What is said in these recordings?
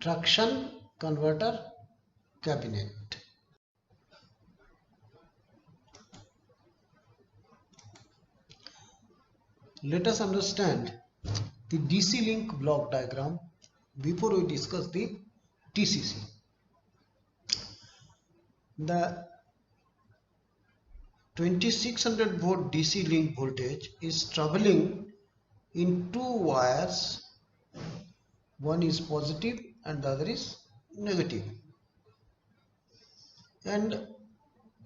traction converter cabinet. Let us understand the DC link block diagram before we discuss the TCC. The 2600 volt DC link voltage is traveling in two wires. One is positive and the other is negative. And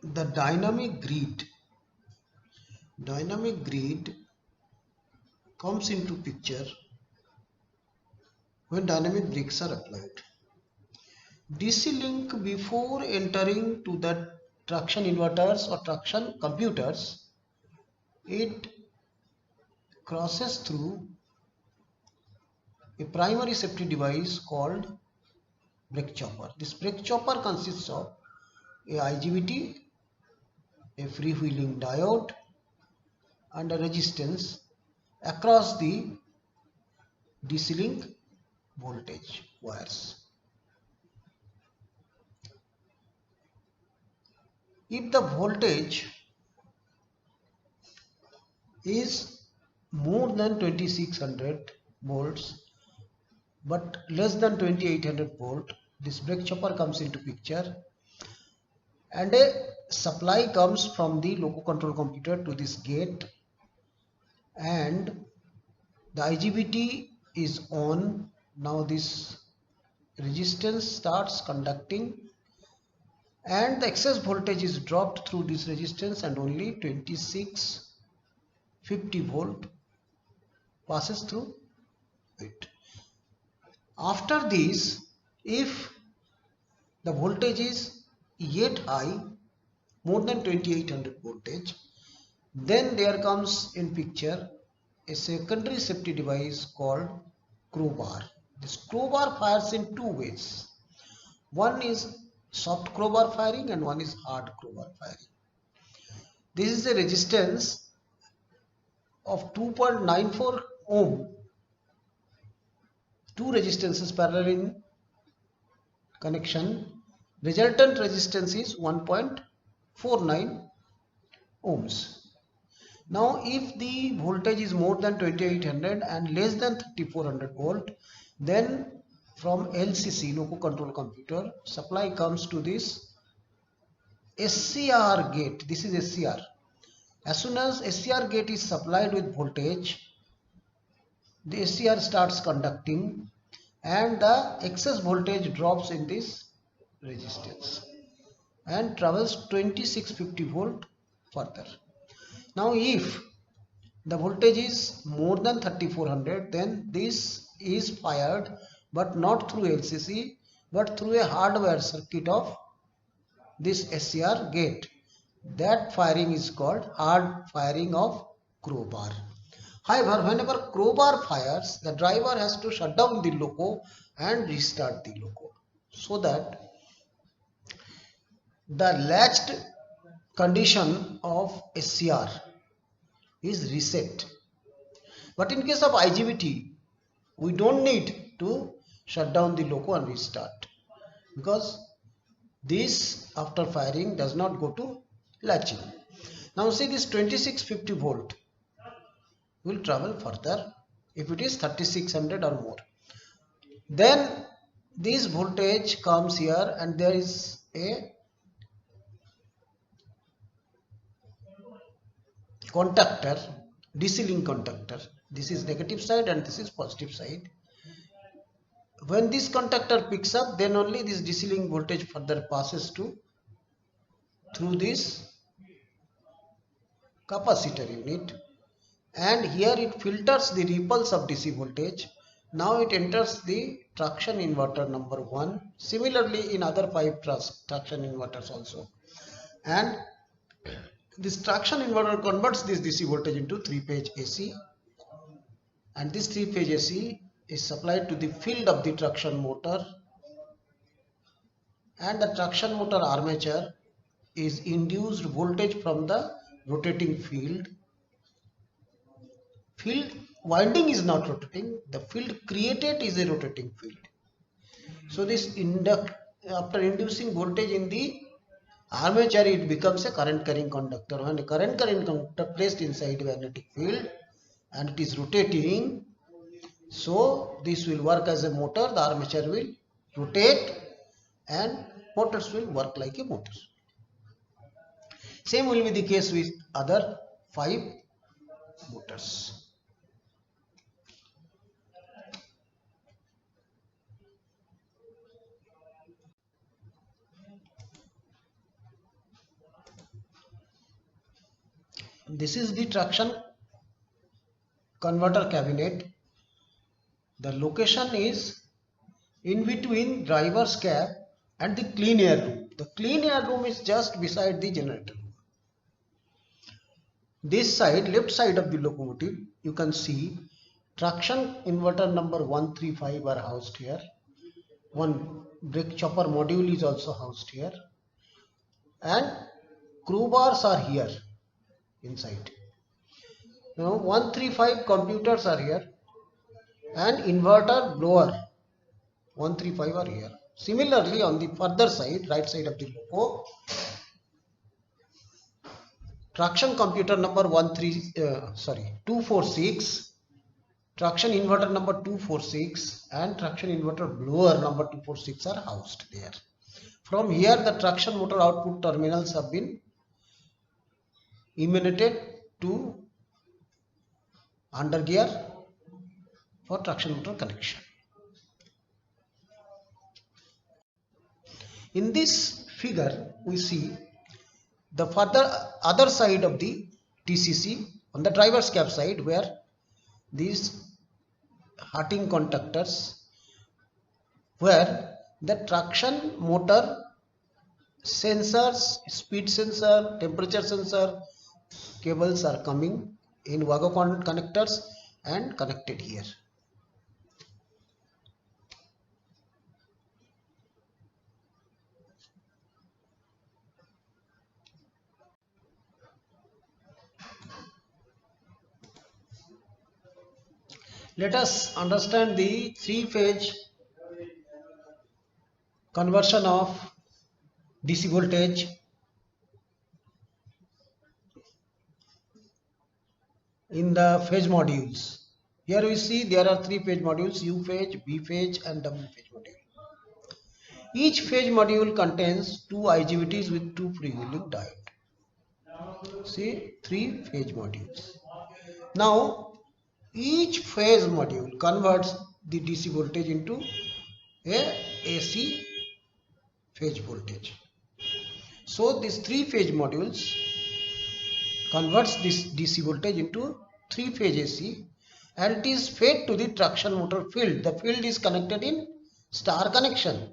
the dynamic grid comes into picture when dynamic brakes are applied. DC link, before entering to the traction inverters or traction computers, it crosses through a primary safety device called brake chopper. This brake chopper consists of a IGBT, a freewheeling diode, and a resistance across the DC link voltage wires. If the voltage is more than 2600 volts but less than 2800 volt, this brake chopper comes into picture and a supply comes from the loco control computer to this gate, and the IGBT is on. Now this resistance starts conducting and the excess voltage is dropped through this resistance and only 2650 volt passes through it. After this, if the voltage is yet high, more than 2800 voltage, then there comes in picture a secondary safety device called crowbar. This crowbar fires in two ways. One is soft crowbar firing and one is hard crowbar firing. This is a resistance of 2.94 ohm. Two resistances parallel in connection. Resultant resistance is 1.49 ohms. Now if the voltage is more than 2800 and less than 3400 volt, then from LCC, loco control computer, supply comes to this SCR gate. This is SCR. As soon as SCR gate is supplied with voltage, the SCR starts conducting and the excess voltage drops in this resistance and travels 2650 volt further. Now if the voltage is more than 3400, then this is fired but not through LCC but through a hardware circuit of this SCR gate. That firing is called hard firing of crowbar. However, whenever crowbar fires, the driver has to shut down the loco and restart the loco so that the latched condition of SCR is reset. But in case of IGBT, we don't need to shut down the loco and restart, because this after firing does not go to latching. Now see, this 2650 volt will travel further if it is 3600 or more. Then this voltage comes here and there is a contactor, DC link contactor. This is negative side and this is positive side. When this contactor picks up, then only this DC link voltage further passes through this capacitor unit, and here it filters the ripples of DC voltage. Now it enters the traction inverter number 1, similarly in other 5 traction inverters also, and this traction inverter converts this DC voltage into 3-phase AC, and this 3-phase AC is supplied to the field of the traction motor, and the traction motor armature is induced voltage from the rotating field. Field winding is not rotating, the field created is a rotating field. So this after inducing voltage in the armature, it becomes a current carrying conductor. When a current carrying conductor placed inside magnetic field and it is rotating, so this will work as a motor. The armature will rotate and motors will work like a motor. Same will be the case with other 5 motors. This is the traction converter cabinet. The location is in between driver's cab and the clean air room. The clean air room is just beside the generator room. This side, left side of the locomotive, you can see traction inverter number 135 are housed here. One brake chopper module is also housed here, and crew bars are here inside. Now 135 computers are here and inverter blower 135 are here. Similarly, on the further side, right side of the loco, traction computer number 246, traction inverter number 246 and traction inverter blower number 246 are housed there. From here, the traction motor output terminals have been emanated to undergear for traction motor connection. In this figure, we see the other side of the TCC on the driver's cab side, where these Harting contactors, where the traction motor sensors, speed sensor, temperature sensor cables are coming in Wago connectors and connected here. Let us understand the 3-phase conversion of DC voltage in the phase modules. Here we see there are 3 phase modules: U phase, B phase and W phase module. Each phase module contains 2 IGBTs with 2 freewheeling diodes. See, 3 phase modules. Now each phase module converts the DC voltage into a AC phase voltage. So these 3 phase modules converts this DC voltage into 3 phase AC, and it is fed to the traction motor field. The field is connected in star connection.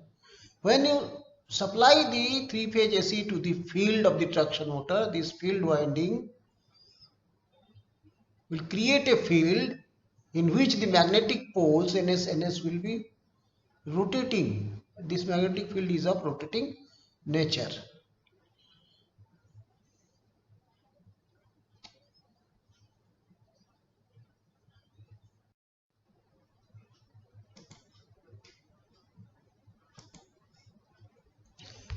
When you supply the 3 phase AC to the field of the traction motor, this field winding will create a field in which the magnetic poles NS will be rotating. This magnetic field is of rotating nature.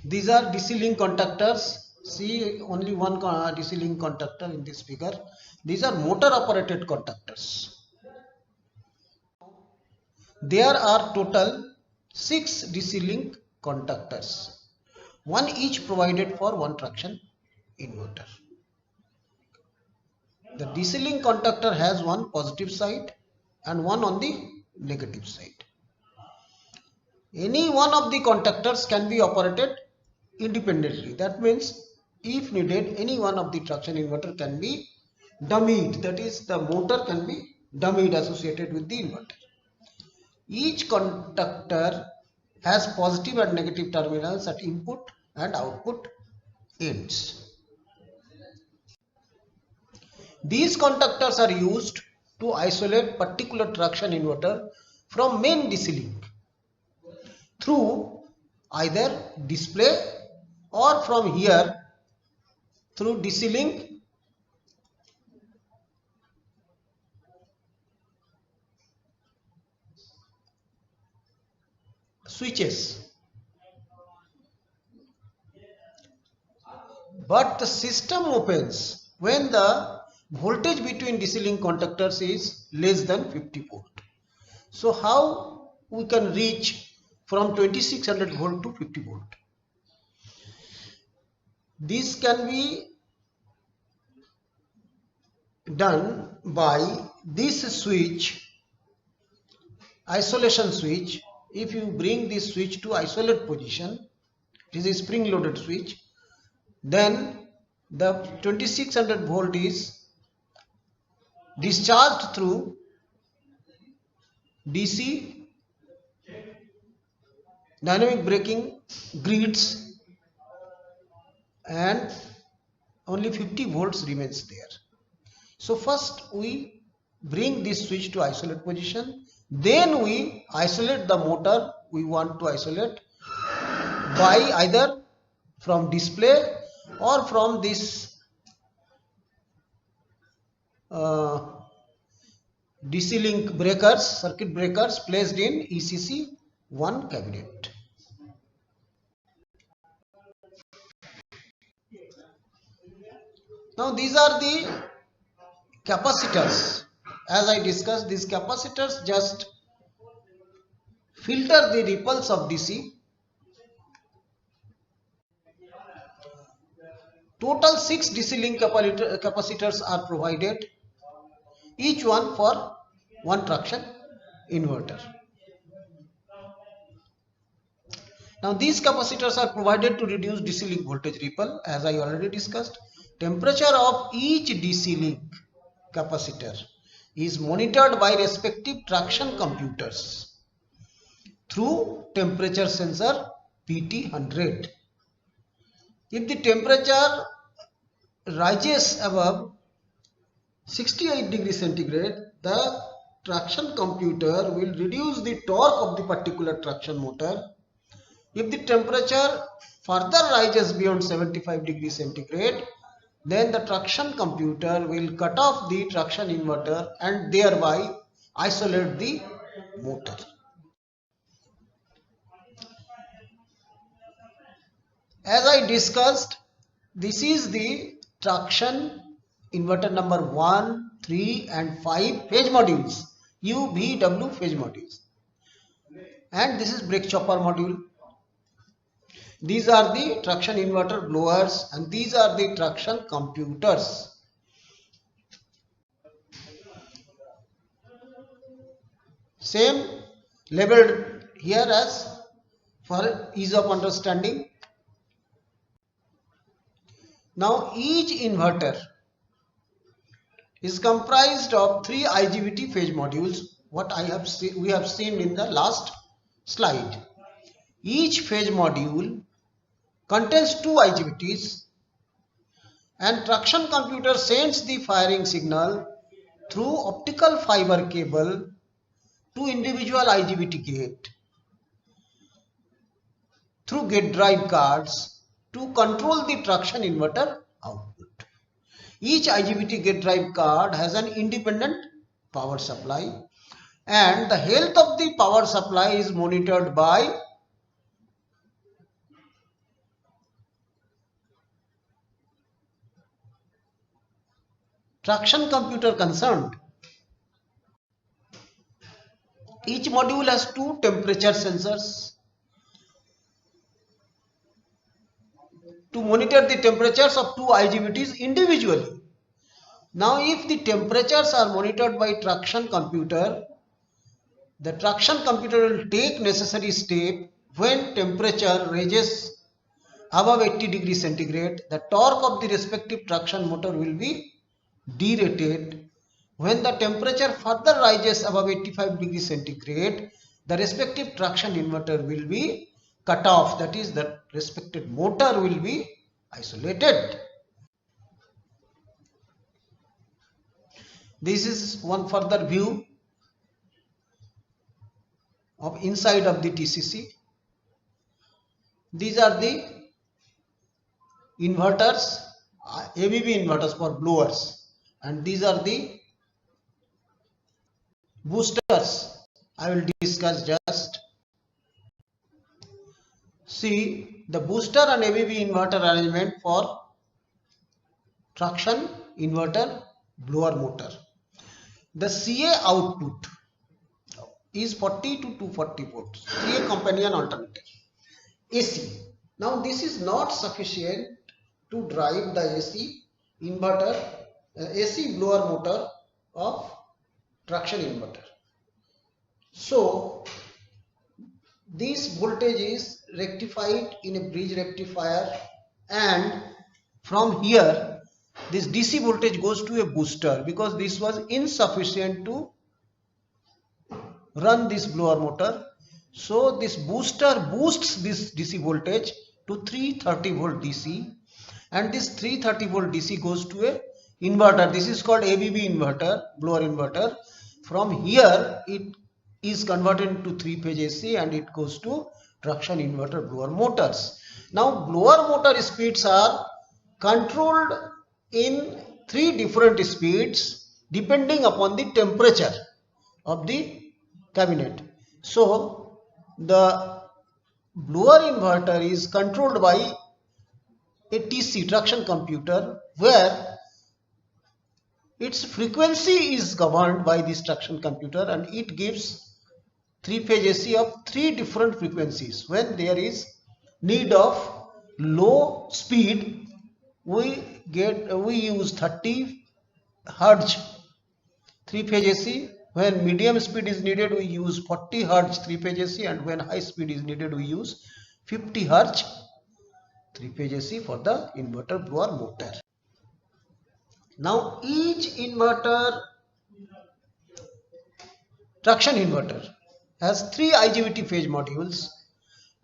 These are DC link contactors. See, only one DC link contactor in this figure. These are motor operated contactors. There are total 6 DC link contactors, one each provided for one traction inverter. The DC link contactor has one positive side and one on the negative side. Any one of the contactors can be operated independently. That means if needed, any one of the traction inverter can be dummied. That is, the motor can be dummied associated with the inverter. Each contactor has positive and negative terminals at input and output ends. These contactors are used to isolate particular traction inverter from main DC link through either display or from here through DC link switches, but the system opens when the voltage between DC link contactors is less than 50 volt. So how we can reach from 2600 volt to 50 volt? This can be done by this switch, isolation switch. If you bring this switch to isolate position, this is spring loaded switch, then the 2600 volt is discharged through DC dynamic braking grids and only 50 volts remains there. So first we bring this switch to isolate position, then we isolate the motor we want to isolate by either from display or from this DC link breakers, circuit breakers placed in ECC 1 cabinet. Now these are the capacitors. As I discussed, these capacitors just filter the ripples of DC. Total 6 DC link capacitors are provided, each one for one traction inverter. Now these capacitors are provided to reduce DC link voltage ripple. As I already discussed, temperature of each DC link capacitor is monitored by respective traction computers through temperature sensor PT100. If the temperature rises above 68 degrees centigrade, the traction computer will reduce the torque of the particular traction motor. If the temperature further rises beyond 75 degrees centigrade, then the traction computer will cut off the traction inverter and thereby isolate the motor. As I discussed, this is the traction inverter number 1, 3 and 5 phase modules, U, V, W phase modules, and this is brake chopper module. These are the traction inverter blowers and these are the traction computers. Same labeled here as for ease of understanding. Now each inverter is comprised of 3 IGBT phase modules, what we have seen in the last slide. Each phase module contains 2 IGBTs and traction computer sends the firing signal through optical fiber cable to individual IGBT gate through gate drive cards to control the traction inverter output. Each IGBT gate drive card has an independent power supply and the health of the power supply is monitored by traction computer concerned. Each module has 2 temperature sensors to monitor the temperatures of 2 IGBTs individually. Now if the temperatures are monitored by traction computer, the traction computer will take necessary step when temperature rises above 80 degrees centigrade. The torque of the respective traction motor will be derated. When the temperature further rises above 85 degrees centigrade, the respective traction inverter will be cut off, that is the respective motor will be isolated. This is one further view of inside of the TCC. These are the inverters, ABB inverters for blowers, and these are the boosters I will discuss just. See the booster and ABB inverter arrangement for traction inverter blower motor. The CA output is 40 to 240 volts. CA companion alternator. AC. Now this is not sufficient to drive the AC inverter, AC blower motor of traction inverter. So this voltage is rectified in a bridge rectifier, and from here this DC voltage goes to a booster because this was insufficient to run this blower motor. So this booster boosts this DC voltage to 330 volt DC, and this 330 volt DC goes to a inverter. This is called ABB inverter, blower inverter. From here it is converted to 3-phase AC and it goes to traction inverter blower motors. Now blower motor speeds are controlled in 3 different speeds depending upon the temperature of the cabinet. So the blower inverter is controlled by a TC, traction computer, where its frequency is governed by this traction computer, and it gives 3-phase AC of 3 different frequencies. When there is need of low speed, we use 30 Hz 3-phase AC. When medium speed is needed, we use 40 Hz 3-phase AC, and when high speed is needed, we use 50 Hz 3-phase AC for the inverter blower motor. Now each inverter, traction inverter, has 3 IGBT phase modules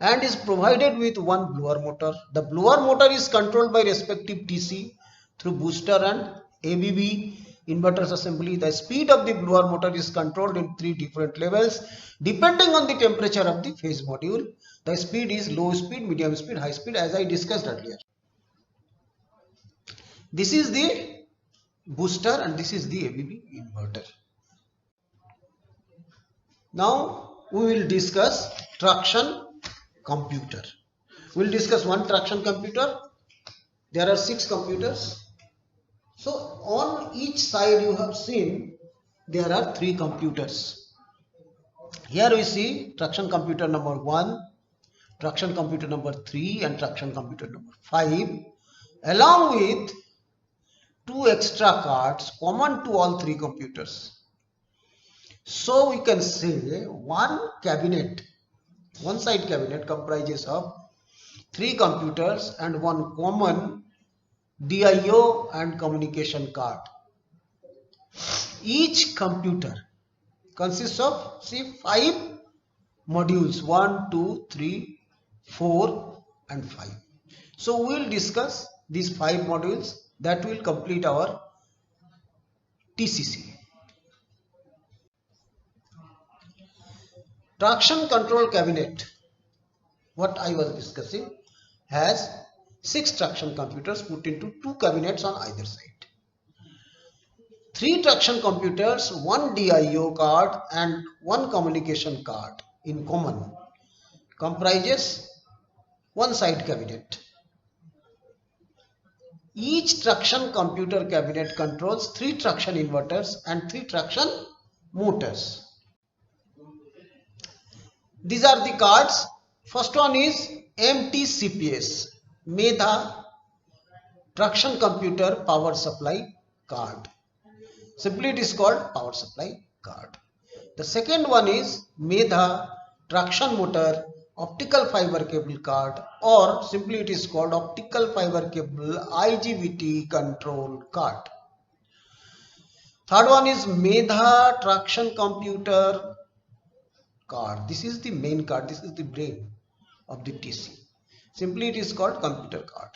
and is provided with one blower motor. The blower motor is controlled by respective TC through booster and ABB inverters assembly. The speed of the blower motor is controlled in 3 different levels depending on the temperature of the phase module. The speed is low speed, medium speed, high speed, as I discussed earlier. This is the booster and this is the ABB inverter. Now we will discuss traction computer. We will discuss one traction computer. There are 6 computers. So on each side you have seen there are 3 computers. Here we see traction computer number 1, traction computer number 3 and traction computer number 5, along with 2 extra cards common to all 3 computers. So we can say one side cabinet comprises of 3 computers and one common DIO and communication card. Each computer consists of 5 modules, 1, 2, 3, 4 and 5. So we will discuss these 5 modules that will complete our TCC. Traction control cabinet, what I was discussing, has 6 traction computers put into 2 cabinets on either side. 3 traction computers, 1 DIO card and 1 communication card in common comprises one side cabinet. Each traction computer cabinet controls 3 traction inverters and 3 traction motors. These are the cards. First one is MTCPS, Medha Traction Computer Power Supply Card. Simply it is called power supply card. The second one is Medha Traction Motor Optical Fiber Cable Card, or simply it is called Optical Fiber Cable IGBT Control Card. Third one is Medha Traction Computer Card. This is the main card. This is the brain of the TC. Simply it is called computer card.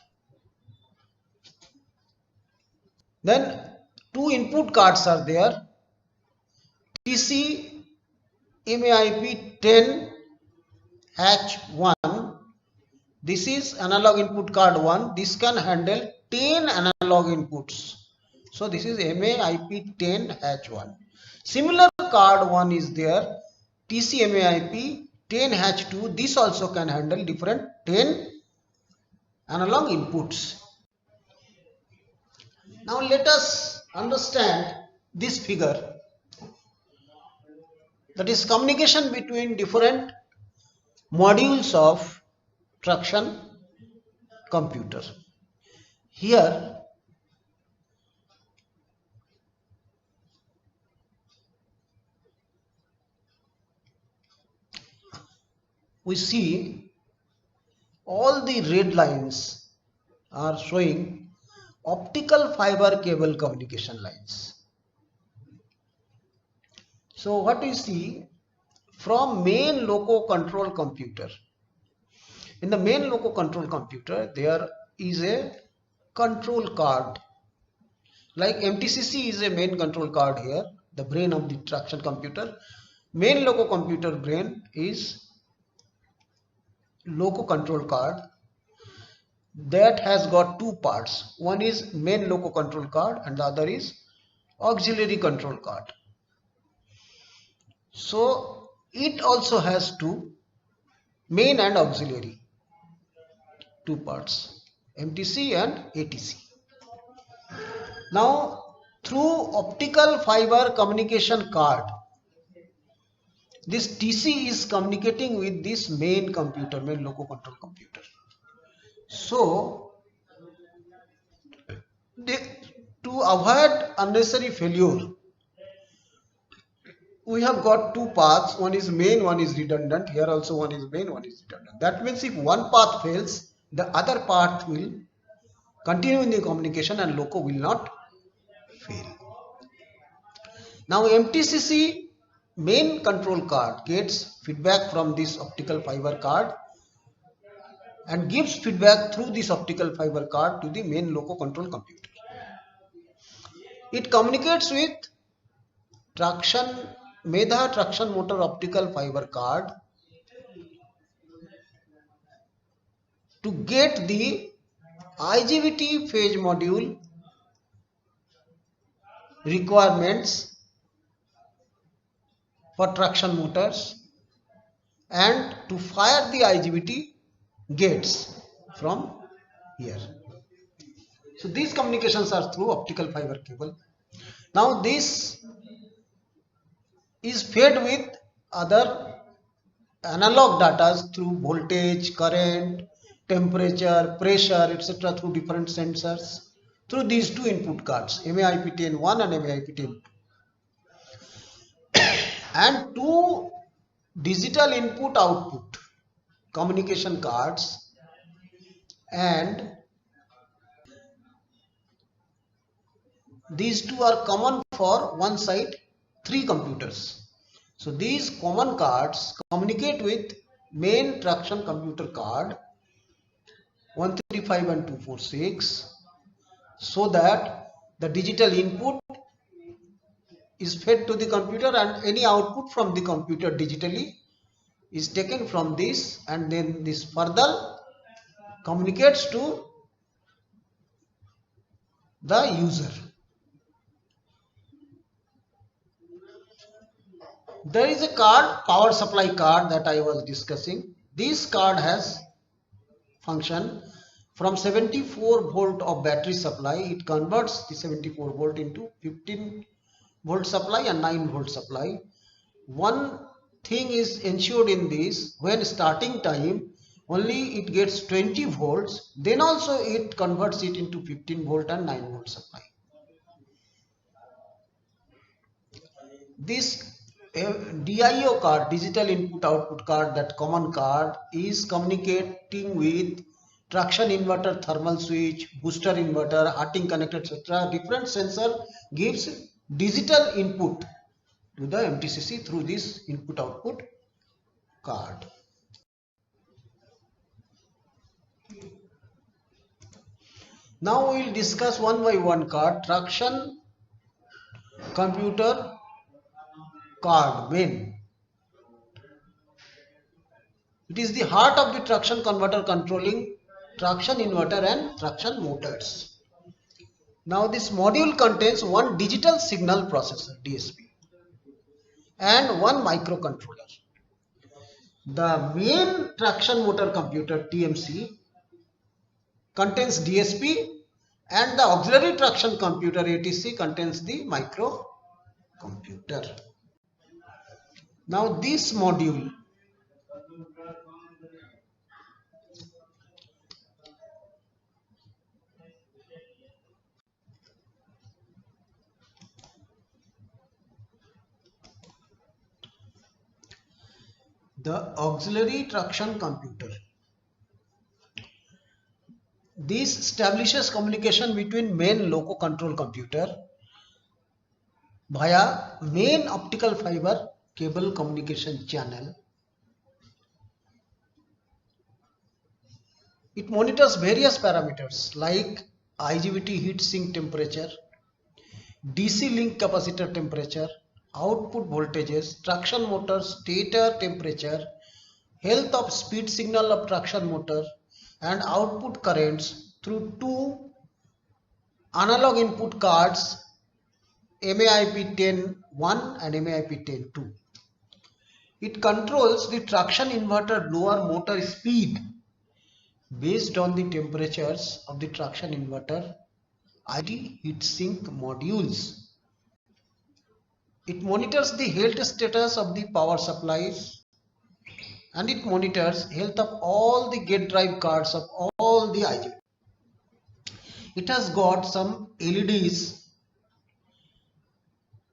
Then 2 input cards are there. TC MAIP 10H1. This is analog input card 1. This can handle 10 analog inputs. So this is MAIP 10H1. Similar card 1 is there. TC MAIP 10 hatch 2, this also can handle different 10 analog inputs. Now let us understand this figure, that is communication between different modules of traction computer. Here we see all the red lines are showing optical fiber cable communication lines. So what we see from main loco control computer, in the main loco control computer there is a control card, like MTCC is a main control card here, the brain of the traction computer. Main loco computer brain is loco control card that has got two parts. One is main loco control card and the other is auxiliary control card. So it also has two, main and auxiliary, two parts, MTC and ATC. Now through optical fiber communication card, this TC is communicating with this main computer, main loco control computer. So to avoid unnecessary failure, we have got two paths, one is main, one is redundant. Here also one is main, one is redundant. That means if one path fails, the other path will continue in the communication and loco will not fail. Now MTCC main control card gets feedback from this optical fiber card and gives feedback through this optical fiber card to the main loco control computer. It communicates with Medha traction motor optical fiber card to get the IGBT phase module requirements for traction motors and to fire the IGBT gates from here. So these communications are through optical fiber cable. Now this is fed with other analog data through voltage, current, temperature, pressure, etc. through different sensors through these two input cards, MAIP10-1 and MAIP10-2. And two digital input output communication cards, and these two are common for one side, three computers. So these common cards communicate with main traction computer card 135 and 246, so that the digital input is fed to the computer and any output from the computer digitally is taken from this, and then this further communicates to the user. There is a card, power supply card, that I was discussing. This card has function from 74 volt of battery supply. It converts the 74 volt into 15 volt supply and 9 volt supply. One thing is ensured in this, when starting time only it gets 20 volts, then also it converts it into 15 volt and 9 volt supply. This DIO card, digital input output card, that common card, is communicating with traction inverter, thermal switch, booster inverter, Harting connector, etc. Different sensor gives digital input to the MTCC through this input output card. Now we will discuss one by one card. Traction computer card, main. It is the heart of the traction converter controlling traction inverter and traction motors. Now this module contains one digital signal processor, DSP, and one microcontroller. The main traction motor computer TMC contains DSP and the auxiliary traction computer ATC contains the microcomputer. Now this module the auxiliary traction computer. This establishes communication between main loco control computer via main optical fiber cable communication channel. It monitors various parameters like IGBT heat sink temperature, DC link capacitor temperature, output voltages, traction motor stator temperature, health of speed signal of traction motor, and output currents through two analog input cards MAIP10-1 and MAIP10-2. It controls the traction inverter lower motor speed based on the temperatures of the traction inverter IT heatsink modules. It monitors the health status of the power supplies and it monitors health of all the gate drive cards of all the IGBT. It has got some LEDs,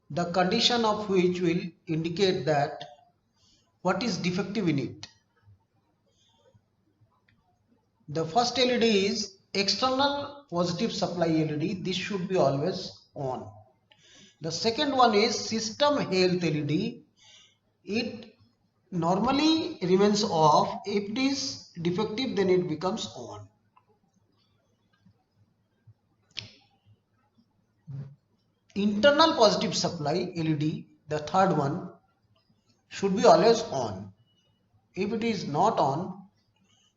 the condition of which will indicate that what is defective in it. The first LED is external positive supply LED. This should be always on. The second one is system health LED. It normally remains off. If it is defective, then it becomes on. Internal positive supply LED, the third one, should be always on. If it is not on,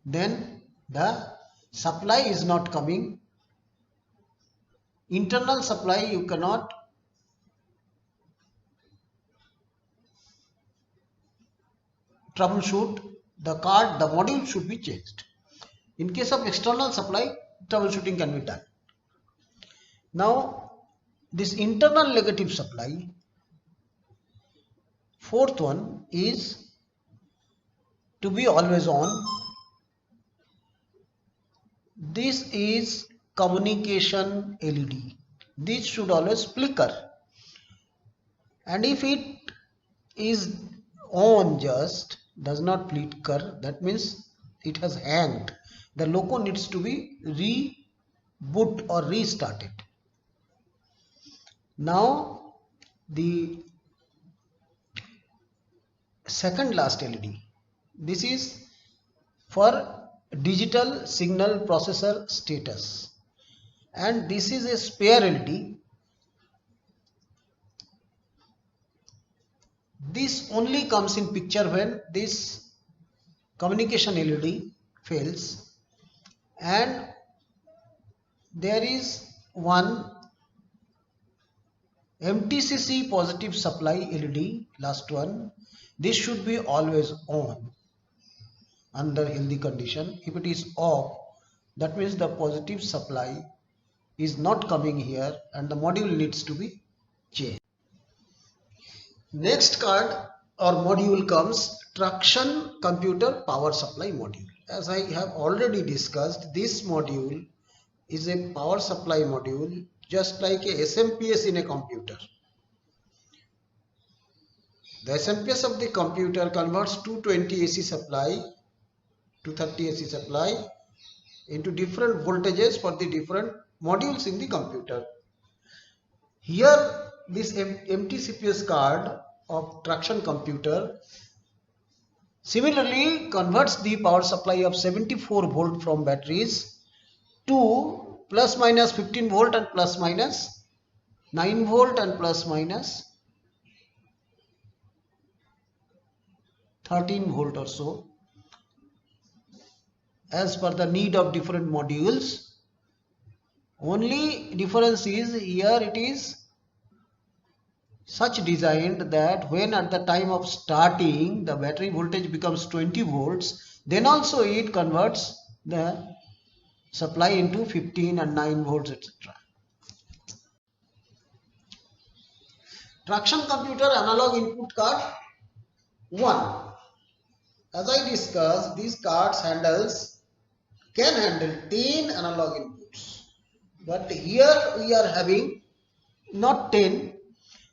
then the supply is not coming. Internal supply you cannot troubleshoot. The card, the module should be changed. In case of external supply, troubleshooting can be done. Now this internal negative supply, fourth one, is to be always on. This is communication LED. This should always flicker, and if it is on just does not flicker, that means it has hanged. The loco needs to be reboot or restarted. Now the second last LED, this is for digital signal processor status, and this is a spare LED. This only comes in picture when this communication LED fails, and there is one MTCC positive supply LED, last one. This should be always on under healthy condition. If it is off, that means the positive supply is not coming here and the module needs to be changed. Next card or module comes traction computer power supply module. As I have already discussed, this module is a power supply module, just like a SMPS in a computer. The SMPS of the computer converts 220 AC supply, 230 AC supply into different voltages for the different modules in the computer. Here this MTCPS card of traction computer similarly converts the power supply of 74 volt from batteries to plus minus 15 volt and plus minus 9 volt and plus minus 13 volt or so, as per the need of different modules. Only difference is here it is such designed that when at the time of starting the battery voltage becomes 20 volts, then also it converts the supply into 15 and 9 volts, etc. Traction computer analog input card 1. As I discussed, these cards can handle 10 analog inputs. But here we are having not 10,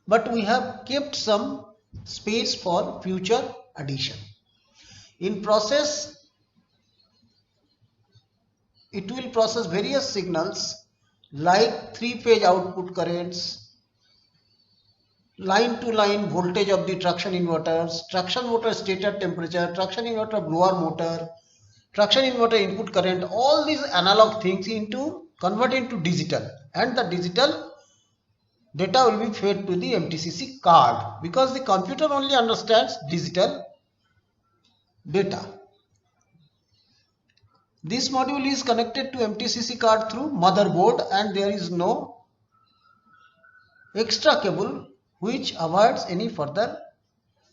but we have kept some space for future addition. In process, it will process various signals like 3-phase output currents, line to line voltage of the traction inverters, traction motor stator temperature, traction inverter blower motor, traction inverter input current, all these analog things convert into digital, and the digital data will be fed to the MTCC card because the computer only understands digital data. This module is connected to MTCC card through motherboard, and there is no extra cable which avoids any further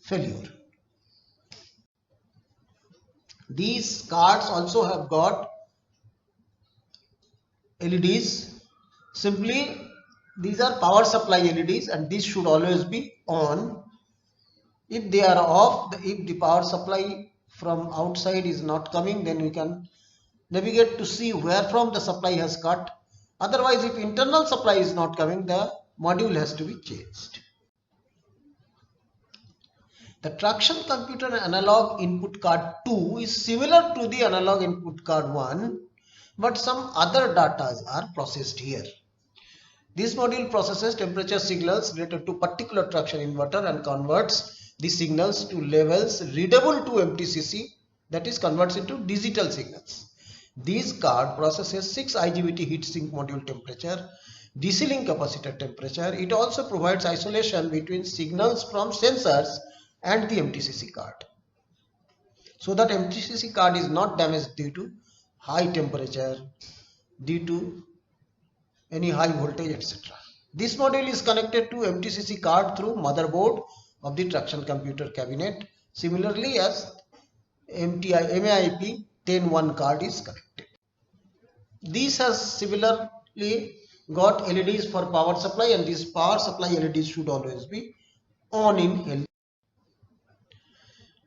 failure. These cards also have got LEDs. Simply, these are power supply LEDs, and these should always be on. If they are off, if the power supply from outside is not coming, then we can navigate to see where from the supply has cut. Otherwise, if internal supply is not coming, the module has to be changed. The traction computer analog input card 2 is similar to the analog input card 1, but some other data are processed here. This module processes temperature signals related to particular traction inverter and converts the signals to levels readable to MTCC, that is, converts into digital signals. This card processes 6 IGBT heatsink module temperature, DC link capacitor temperature. It also provides isolation between signals from sensors and the MTCC card, so that MTCC card is not damaged due to high temperature, due to any high voltage, etc. This module is connected to MTCC card through motherboard of the traction computer cabinet, similarly as MAIP 10.1 card is connected. This has similarly got LEDs for power supply, and these power supply LEDs should always be on in health.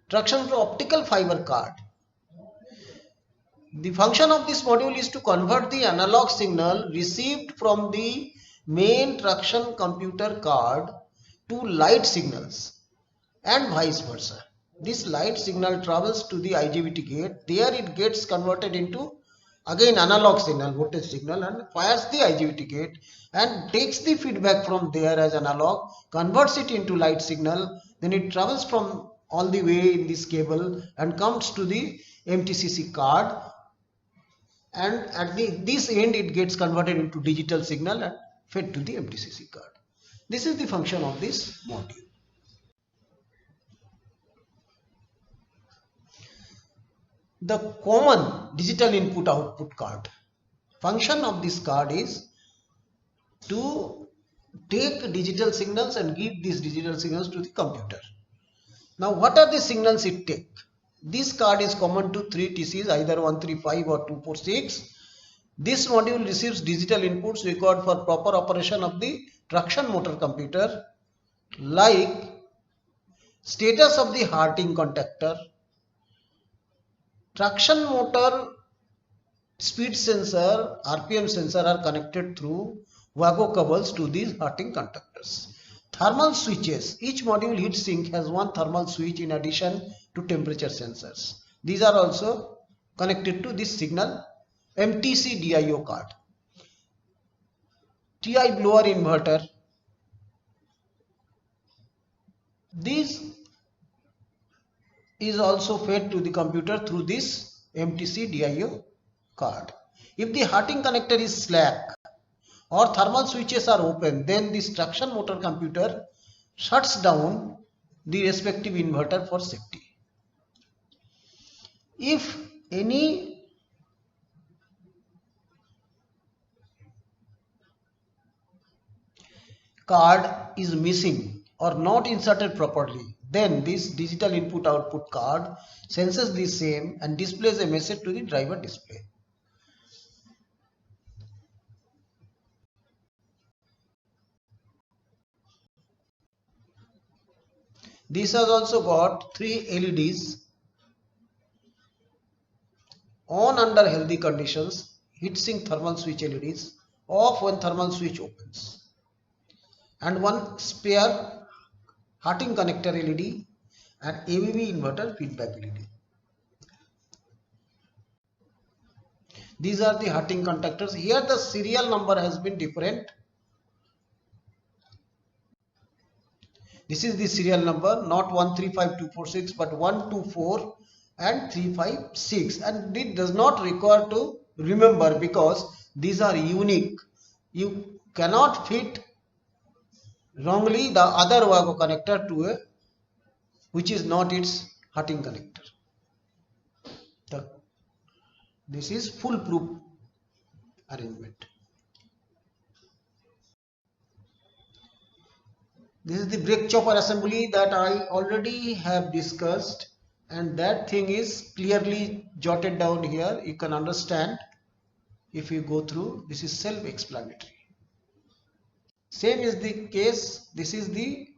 Traction for optical fiber card. The function of this module is to convert the analog signal received from the main traction computer card to light signals and vice versa. This light signal travels to the IGBT gate. There it gets converted into again analog signal, voltage signal, and fires the IGBT gate and takes the feedback from there as analog, converts it into light signal. Then it travels from all the way in this cable and comes to the MTCC card, and at this end it gets converted into digital signal and fed to the MTCC card. This is the function of this module. The common digital input output card. Function of this card is to take digital signals and give these digital signals to the computer. Now, what are the signals it takes? This card is common to 3 TCs, either 135 or 246. This module receives digital inputs required for proper operation of the traction motor computer, like status of the Harting contactor, traction motor speed sensor, RPM sensor are connected through Wago cables to these Harting contactors. Thermal switches. Each module heatsink has one thermal switch in addition to temperature sensors. These are also connected to this signal MTC DIO card. TI blower inverter. This is also fed to the computer through this MTC DIO card. If the Harting connector is slack or thermal switches are open, then this traction motor computer shuts down the respective inverter for safety. If any card is missing, or not inserted properly, then this digital input output card senses the same and displays a message to the driver display. This has also got 3 LEDs on under healthy conditions, heatsink thermal switch LEDs, off when thermal switch opens, and one spare Harting connector LED and ABB inverter feedback LED. These are the Harting contactors. Here the serial number has been different. This is the serial number, not 135246 but 124 and 356, and it does not require to remember because these are unique. You cannot fit wrongly the other Wago connector to a which is not its Harting connector. This is foolproof arrangement. This is the brake chopper assembly that I already have discussed, and that thing is clearly jotted down here. You can understand if you go through. This is self-explanatory. Same is the case. This is the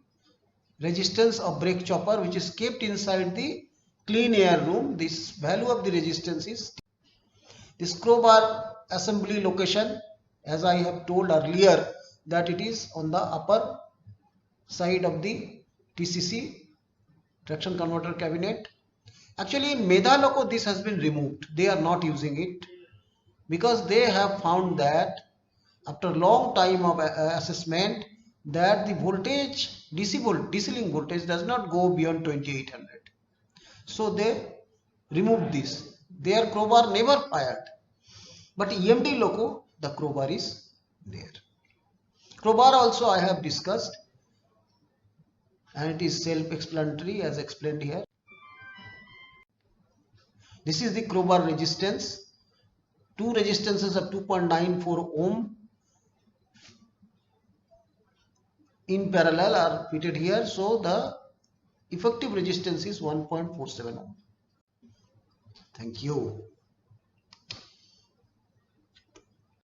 resistance of brake chopper which is kept inside the clean air room. This value of the resistance is this crowbar assembly location, as I have told earlier, that it is on the upper side of the TCC traction converter cabinet. Actually in Medha Loco this has been removed. They are not using it because they have found that after long time of assessment that the voltage DC link voltage does not go beyond 2800. So they removed this. Their crowbar never fired. But EMD Loco, the crowbar is there. Crowbar also I have discussed, and it is self-explanatory as explained here. This is the crowbar resistance. Two resistances of 2.94 ohm in parallel are fitted here, so the effective resistance is 1.47 ohm. Thank you.